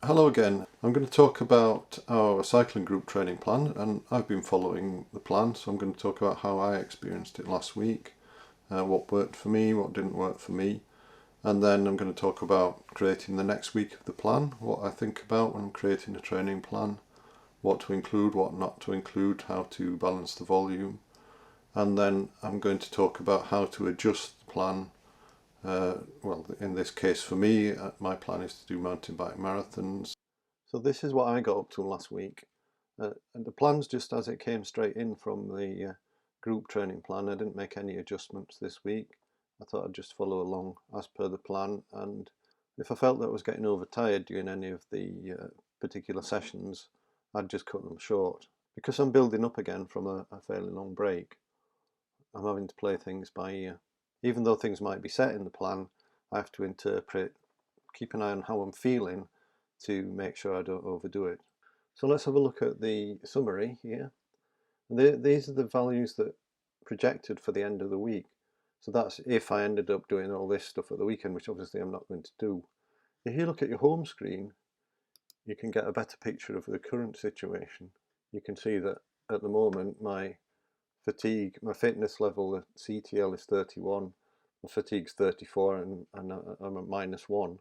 Hello again. I'm going to talk about our cycling group training plan, and I've been following the plan, so I'm going to talk about how I experienced it last week, what worked for me, what didn't work for me, and then I'm going to talk about creating the next week of the plan, what I think about when I'm creating a training plan, what to include, what not to include, how to balance the volume, and then I'm going to talk about how to adjust the plan. Well, in this case for me, my plan is to do mountain bike marathons. So this is what I got up to last week. And the plan's just as it came straight in from the group training plan. I didn't make any adjustments this week. I thought I'd just follow along as per the plan, and if I felt that I was getting overtired during any of the particular sessions, I'd just cut them short. Because I'm building up again from a fairly long break, I'm having to play things by ear. Even though things might be set in the plan, I have to interpret, keep an eye on how I'm feeling to make sure I don't overdo it. So let's have a look at the summary here. These are the values that projected for the end of the week. So that's if I ended up doing all this stuff at the weekend, which obviously I'm not going to do. If you look at your home screen, you can get a better picture of the current situation. You can see that at the moment my fitness level, the CTL is 31, the fatigue's 34, and I'm at -1,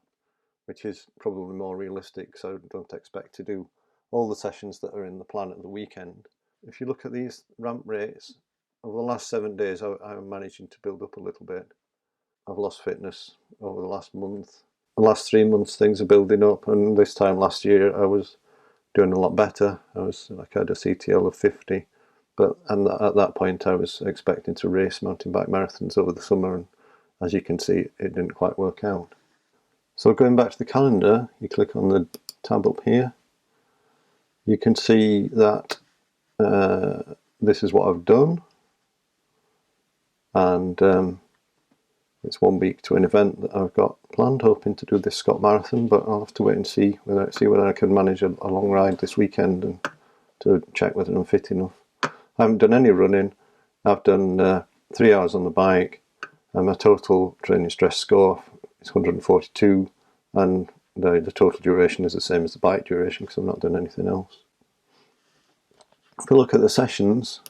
which is probably more realistic, so I don't expect to do all the sessions that are in the plan at the weekend. If you look at these ramp rates, over the last 7 days I'm managing to build up a little bit. I've lost fitness over the last month. The last 3 months things are building up, and this time last year I was doing a lot better. I had a CTL of 50. And at that point I was expecting to race mountain bike marathons over the summer, and as you can see it didn't quite work out. So going back to the calendar, you click on the tab up here, you can see that this is what I've done, and it's 1 week to an event that I've got planned, hoping to do this Scott Marathon, but I'll have to wait and see whether I can manage a long ride this weekend and to check whether I'm fit enough. I haven't done any running. I've done 3 hours on the bike, and my total training stress score is 142, and the total duration is the same as the bike duration because I've not done anything else. If we look at the sessions,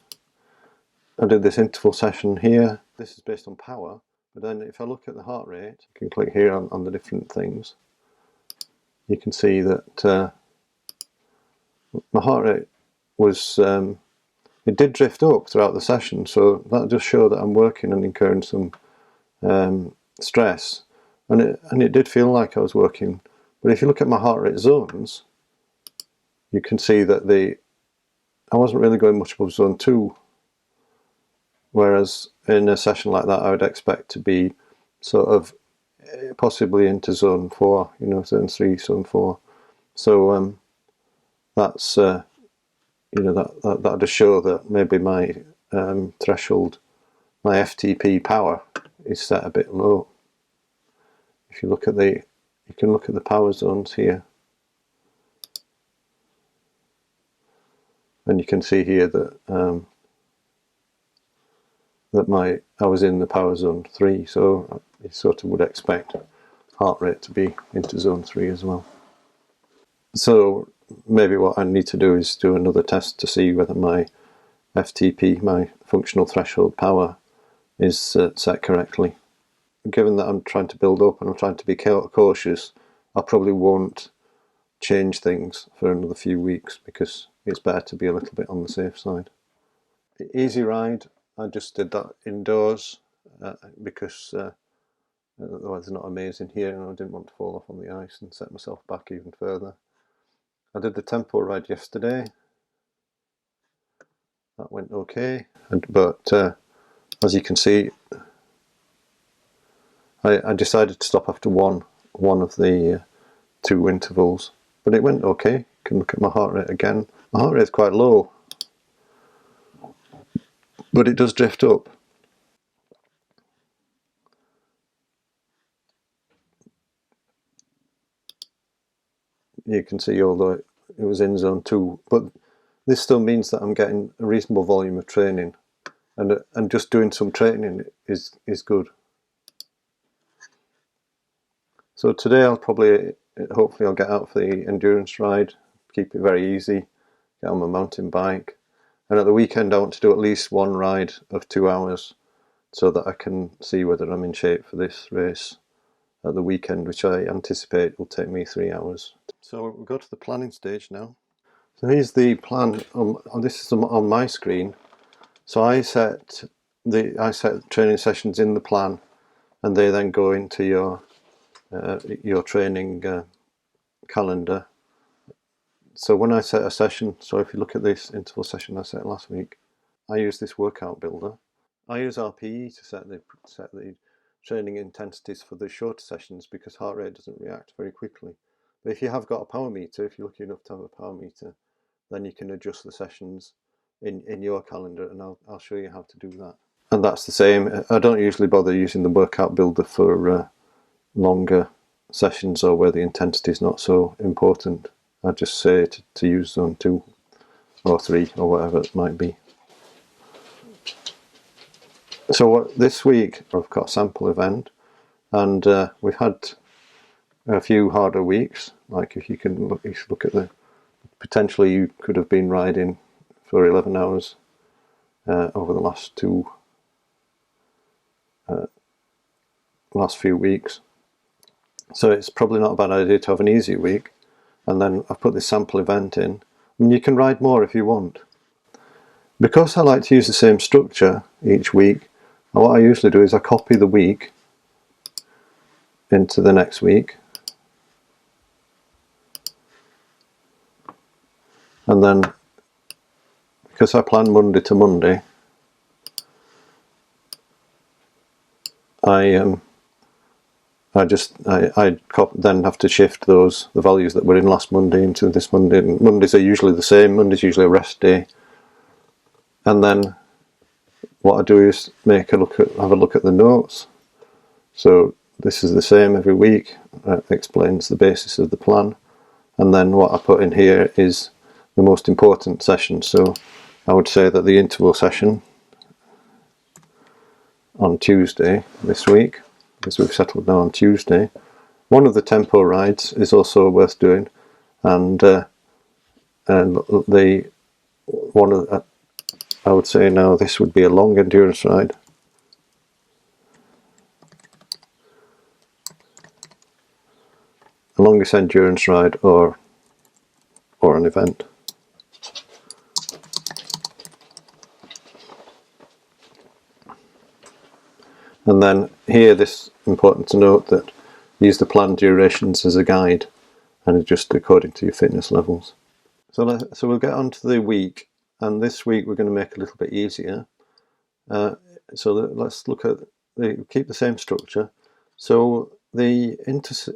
I did this interval session here. This is based on power, but then if I look at the heart rate, you can click here on the different things. You can see that my heart rate was it did drift up throughout the session, so that does show that I'm working and incurring some stress, and it did feel like I was working. But if you look at my heart rate zones, you can see that I wasn't really going much above zone 2, whereas in a session like that I would expect to be sort of possibly into zone 4, zone 3, zone 4. So that's that does show that maybe my threshold, my FTP power, is set a bit low. If you look at you can look at the power zones here, and you can see here that I was in the power zone 3, so you sort of would expect heart rate to be into zone 3 as well. So maybe what I need to do is do another test to see whether my FTP, my functional threshold power, is set correctly. Given that I'm trying to build up and I'm trying to be cautious, I probably won't change things for another few weeks because it's better to be a little bit on the safe side. The easy ride, I just did that indoors because the weather's not amazing here and I didn't want to fall off on the ice and set myself back even further. I did the tempo ride yesterday. That went okay, but as you can see, I decided to stop after one of the 2 intervals, but it went okay. You can look at my heart rate again. My heart rate is quite low, but it does drift up. You can see, although it was in zone 2, but this still means that I'm getting a reasonable volume of training, and just doing some training is good. So today I'll probably hopefully I'll get out for the endurance ride, keep it very easy, get on my mountain bike, and at the weekend I want to do at least one ride of 2 hours so that I can see whether I'm in shape for this race at the weekend, which I anticipate will take me 3 hours. So we'll go to the planning stage now. So here's the plan. This is on my screen. So I set training sessions in the plan, and they then go into your training calendar. So when I set a session, so if you look at this interval session I set last week, I use this workout builder. I use RPE to set the training intensities for the shorter sessions because heart rate doesn't react very quickly. But if you have got a power meter, if you're lucky enough to have a power meter, then you can adjust the sessions in your calendar, and I'll show you how to do that. And that's the same. I don't usually bother using the workout builder for longer sessions or where the intensity is not so important. I just say to use zone 2 or 3 or whatever it might be. So this week I've got a sample event, and we've had a few harder weeks. Like if you look at the potentially you could have been riding for 11 hours over the last few weeks. So it's probably not a bad idea to have an easy week. And then I've put this sample event in. And you can ride more if you want. Because I like to use the same structure each week, what I usually do is I copy the week into the next week. And then, because I plan Monday to Monday, I then have to shift the values that were in last Monday into this Monday. And Mondays are usually the same. Monday's usually a rest day. And then what I do is have a look at the notes. So this is the same every week. It explains the basis of the plan. And then what I put in here is the most important session. So I would say that the interval session on Tuesday this week, because we've settled now on Tuesday, one of the tempo rides is also worth doing, and I would say now this would be a long endurance ride. The longest endurance ride or an event. And then here, this important to note that use the planned durations as a guide and adjust according to your fitness levels. So we'll get on to the week, and this week we're going to make it a little bit easier. Let's look at keep the same structure. So the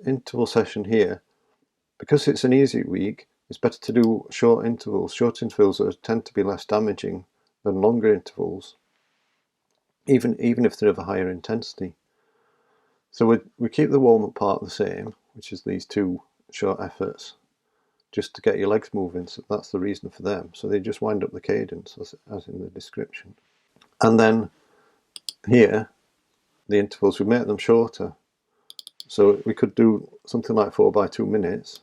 interval session here, because it's an easy week, it's better to do short intervals. Short intervals tend to be less damaging than longer intervals, even if they're of a higher intensity. So we keep the warm-up part the same, which is these 2 short efforts, just to get your legs moving. So that's the reason for them. So they just wind up the cadence as in the description. And then here, the intervals, we make them shorter. So we could do something like 4 by 2 minutes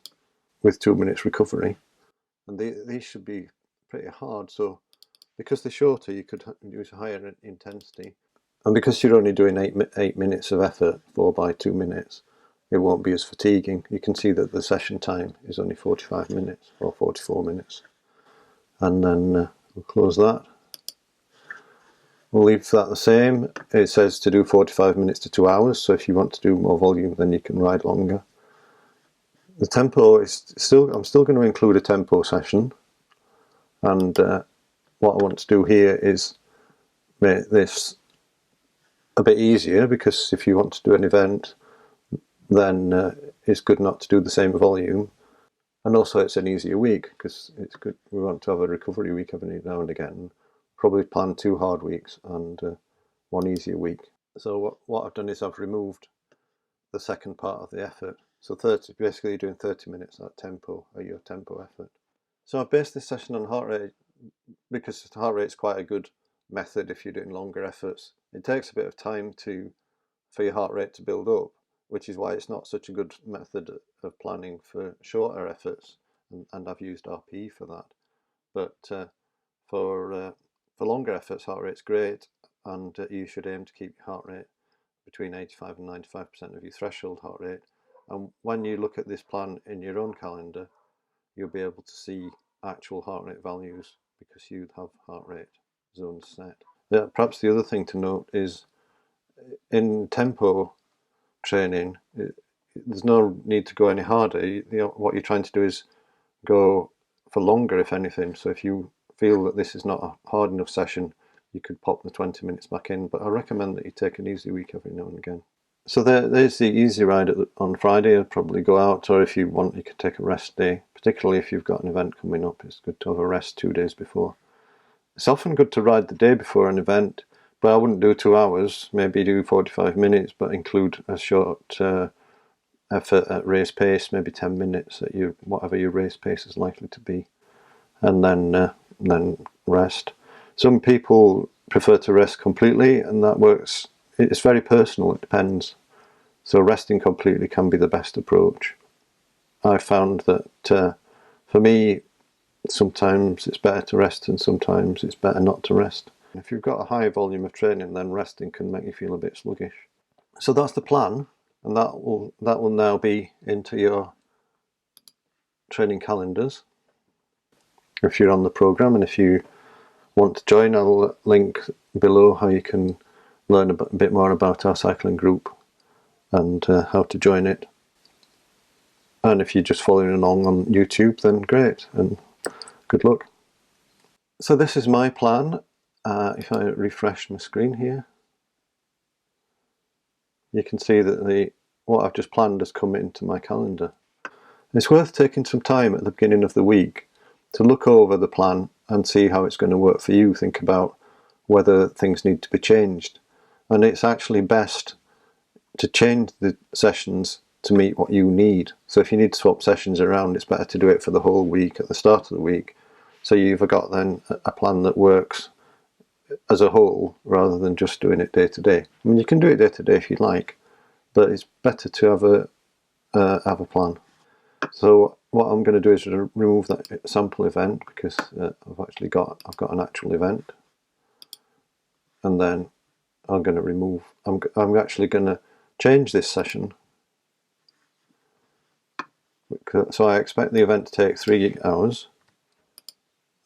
with 2 minutes recovery. And these should be pretty hard. So because they're shorter, you could use a higher intensity. And because you're only doing 8 minutes of effort, 4 by 2 minutes, it won't be as fatiguing. You can see that the session time is only 45 minutes or 44 minutes. And then we'll close that. We'll leave that the same. It says to do 45 minutes to 2 hours, so if you want to do more volume, then you can ride longer. The tempo is I'm still going to include a tempo session, and what I want to do here is make this a bit easier, because if you want to do an event, then it's good not to do the same volume, and also it's an easier week because it's good. We want to have a recovery week every now and again. Probably plan 2 hard weeks and 1 easier week. So what I've done is I've removed the second part of the effort. So basically you're doing 30 minutes at tempo, or your tempo effort. So I've based this session on heart rate because heart rate is quite a good method if you're doing longer efforts. It takes a bit of time for your heart rate to build up, which is why it's not such a good method of planning for shorter efforts, and I've used RPE for that. But for longer efforts, heart rate's great, and you should aim to keep your heart rate between 85 and 95% of your threshold heart rate. And when you look at this plan in your own calendar, you'll be able to see actual heart rate values because you have heart rate zones set. Perhaps the other thing to note is in tempo training, there's no need to go any harder. What you're trying to do is go for longer, if anything. So if you feel that this is not a hard enough session, you could pop the 20 minutes back in, but I recommend that you take an easy week every now and again. So there's the easy ride on Friday. I'd probably go out, or if you want, you could take a rest day, particularly if you've got an event coming up. It's good to have a rest 2 days before. It's often good to ride the day before an event, but I wouldn't do 2 hours, maybe do 45 minutes, but include a short effort at race pace, maybe 10 minutes at whatever your race pace is likely to be, and then rest. Some people prefer to rest completely, and that works. It's very personal, it depends. So resting completely can be the best approach. I found that for me, sometimes it's better to rest and sometimes it's better not to rest. If you've got a high volume of training, then resting can make you feel a bit sluggish. So that's the plan, and that will now be into your training calendars if you're on the program. And if you want to join, I'll link below how you can learn a bit more about our cycling group and how to join it. And if you're just following along on YouTube, then great, and good luck. So this is my plan. If I refresh my screen here, you can see that what I've just planned has come into my calendar. It's worth taking some time at the beginning of the week to look over the plan and see how it's going to work for you. Think about whether things need to be changed. And it's actually best to change the sessions to meet what you need. So if you need to swap sessions around, it's better to do it for the whole week at the start of the week. So you've got then a plan that works as a whole rather than just doing it day to day. I mean, you can do it day to day if you like, but it's better to have a plan. So what I'm going to do is remove that sample event because I've got an actual event, and then I'm going to remove. I'm actually going to change this session. So I expect the event to take 3 hours,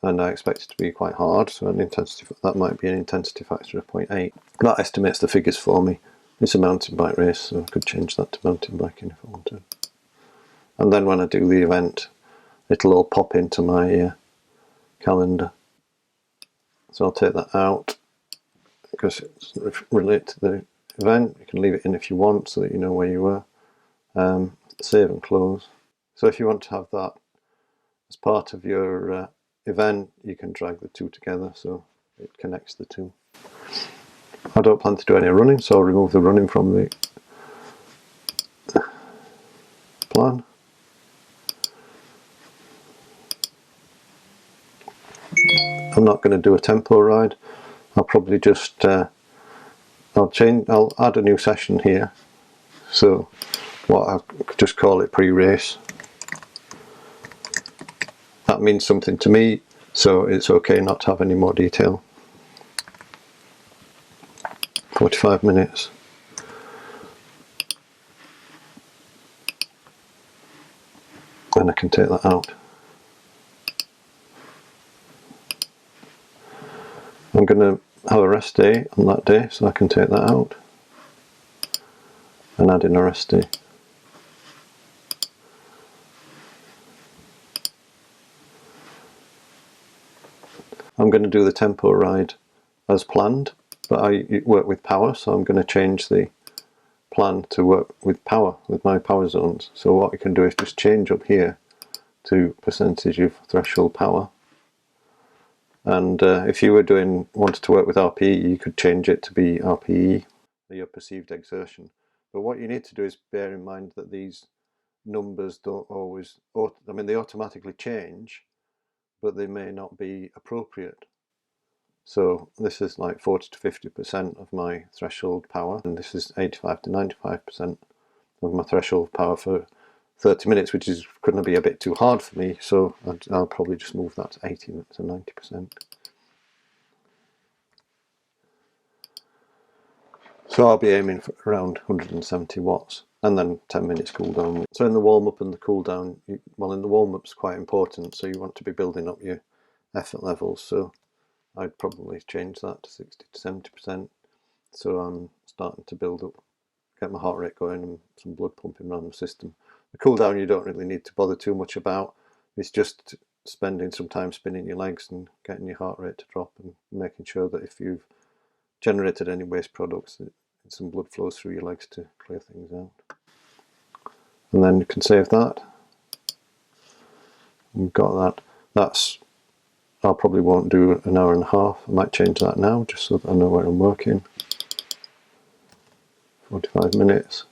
and I expect it to be quite hard. So that might be an intensity factor of 0.8. That estimates the figures for me. It's a mountain bike race, so I could change that to mountain biking if I wanted. And then when I do the event, it'll all pop into my calendar. So I'll take that out because it's related to the event. You can leave it in if you want so that you know where you were. Save and close. So if you want to have that as part of your event, you can drag the two together so it connects the two. I don't plan to do any running, so I'll remove the running from the plan. I'm not going to do a tempo ride. I'll probably just I'll add a new session here. So I'll just call it pre-race. That means something to me, so it's okay not to have any more detail. 45 minutes. And I can take that out. I'm going to have a rest day on that day, so I can take that out and add in a rest day. I'm going to do the tempo ride as planned, but I work with power, so I'm going to change the plan to work with power, with my power zones. So what you can do is just change up here to percentage of threshold power. And if you wanted to work with RPE, you could change it to be RPE, your perceived exertion. But what you need to do is bear in mind that these numbers don't always, they automatically change, but they may not be appropriate. So this is like 40 to 50% of my threshold power, and this is 85 to 95% of my threshold power for 30 minutes, which is going to be a bit too hard for me, so I'll probably just move that to 80 to 90%. So I'll be aiming for around 170 watts and then 10 minutes cool down. So in the warm-up and the cool down, well, in the warm-up's quite important, so you want to be building up your effort levels, so I'd probably change that to 60 to 70%, so I'm starting to build up, get my heart rate going and some blood pumping around the system. The cool down you don't really need to bother too much about, it's just spending some time spinning your legs and getting your heart rate to drop and making sure that if you've generated any waste products that some blood flows through your legs to clear things out. And then you can save that. We've got that. That's, I probably won't do an hour and a half. I might change that now just so that I know where I'm working. 45 minutes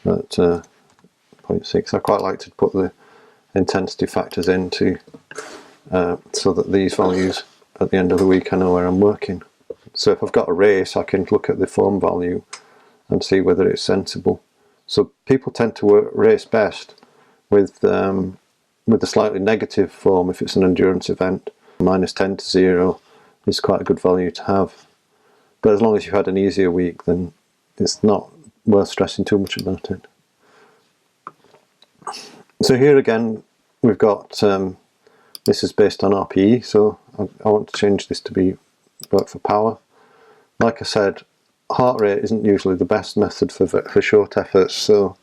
at 0.6. I quite like to put the intensity factors into so that these values at the end of the week I know where I'm working. So if I've got a race, I can look at the form value and see whether it's sensible. So people tend to race best with a slightly negative form if it's an endurance event. -10 to 0 is quite a good value to have. But as long as you've had an easier week, then it's not worth stressing too much about it. So here again, we've got, this is based on RPE, so I want to change this to work for power. Like I said, heart rate isn't usually the best method for short efforts, so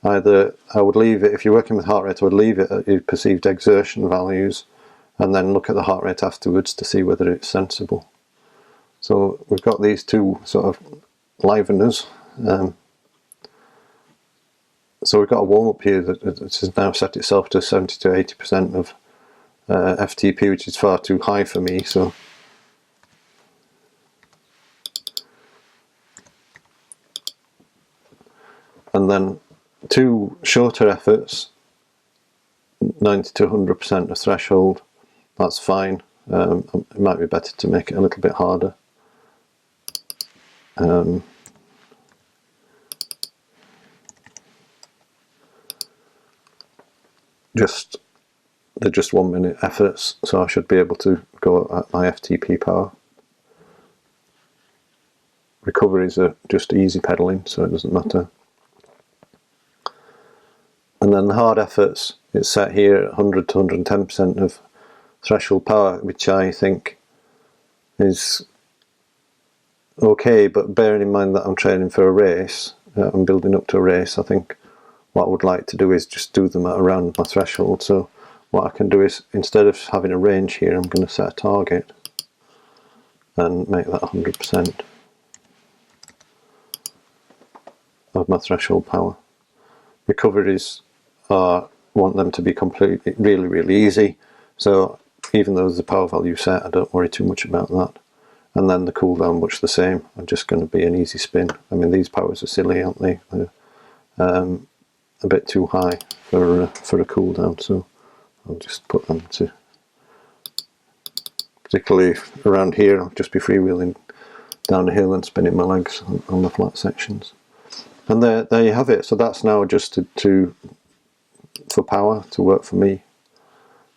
either I would leave it, if you're working with heart rate, I would leave it at your perceived exertion values and then look at the heart rate afterwards to see whether it's sensible. So we've got these two sort of liveners. So we've got a warm-up here that has now set itself to 70 to 80% of FTP, which is far too high for me. So and then two shorter efforts, 90 to 100% of threshold, that's fine. It might be better to make it a little bit harder. They're just 1 minute efforts, so I should be able to go at my FTP power. Recoveries are just easy pedaling, so it doesn't matter. And then the hard efforts, it's set here at 100 to 110% of threshold power, which I think is okay, but bearing in mind that I'm training for a race, I'm building up to a race, I think what I would like to do is just do them at around my threshold. So what I can do is, instead of having a range here, I'm going to set a target and make that 100% of my threshold power. Recoveries want them to be completely, really easy, so even though there's a power value set, I don't worry too much about that. And then the cooldown, much the same. I'm just going to be an easy spin. I mean, these powers are silly, aren't they? They're a bit too high for a cooldown, so I'll just put them to, particularly around here, I'll just be freewheeling down the hill and spinning my legs on the flat sections. And there you have it. So that's now adjusted for power to work for me.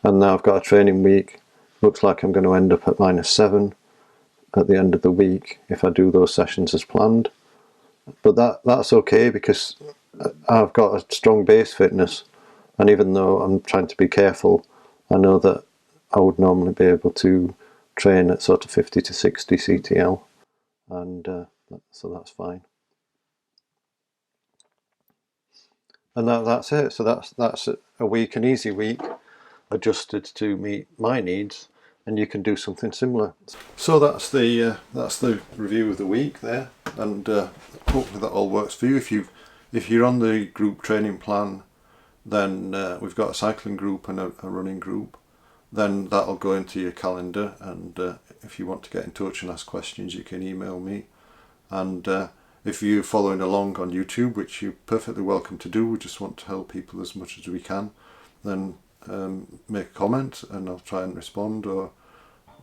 And now I've got a training week. Looks like I'm going to end up at -7 at the end of the week if I do those sessions as planned. But that's okay, because I've got a strong base fitness, and even though I'm trying to be careful, I know that I would normally be able to train at sort of 50 to 60 CTL, and so that's fine. And that's it. So that's a week, an easy week, adjusted to meet my needs, and you can do something similar. So that's the review of the week there, and hopefully that all works for you. If you're on the group training plan, then we've got a cycling group and a running group. Then that'll go into your calendar, and if you want to get in touch and ask questions, you can email me. And if you're following along on YouTube, which you're perfectly welcome to do, we just want to help people as much as we can, then make a comment and I'll try and respond, or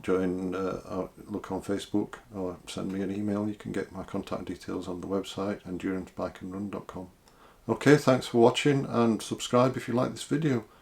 join, or look on Facebook, or send me an email. You can get my contact details on the website, endurancebikenrun.com. Okay, thanks for watching and subscribe if you like this video.